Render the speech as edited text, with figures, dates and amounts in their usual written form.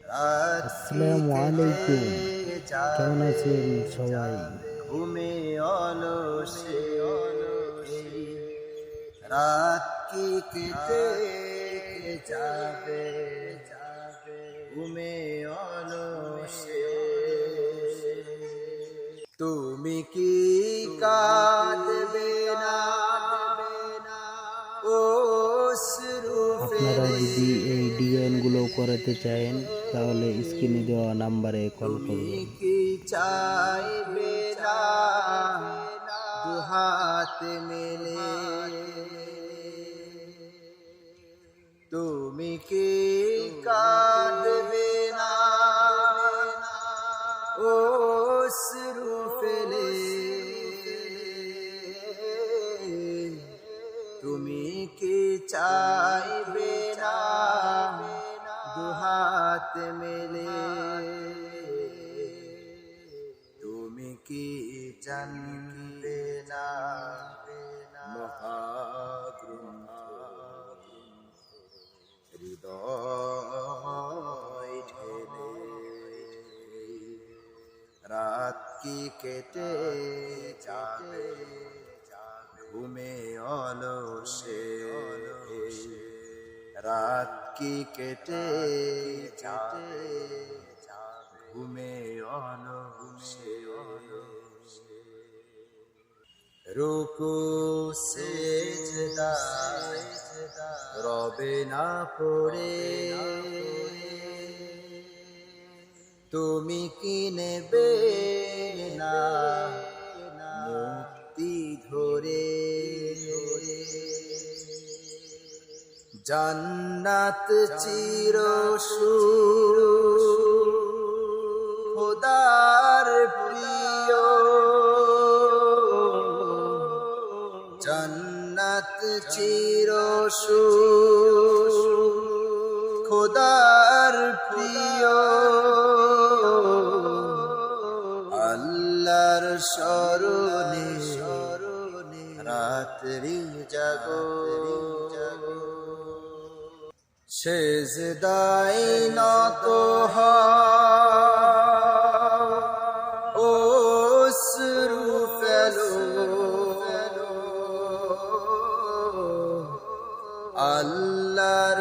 আসসালামু আলাইকুম। কেমন আছেন সবাই? ঘুমে অলসে রাত কি কেটে যাবে ঘুমে অলসে। তুমি কি কাঁদবে না অশ্রু আপনারা ফেলে? যদি এই ডিজাইনগুলো করাতে চান তাহলে স্ক্রিনে দেওয়া নাম্বারে কল তুমি করবেন। কি চাইবে না দুহাত মেলে? তুমি কি কাঁদবে না অশ্রু ফেলে? তুমি কি চাইবে না দুহাত মেলে? তুমি কি জানবে না মহাগ্রন্থ হৃদয় ঢেলে রাত কি কেটে যাবে ঘুমে অলসে? রাত কি কেটে যাবে ঘুমে অলসে? রুকু সেজদায় রবে না পড়ে তুমি কি নেবে না মুক্তি ধরে? জান্নাত চিরসুর খোদার প্রিয়, জান্নাত চিরসুর খোদার প্রিয়। আল্লাহর স্মরণে রাত্রি জাগো, সেজদায় নত হও অশ্রু ফেলো। আল্লাহর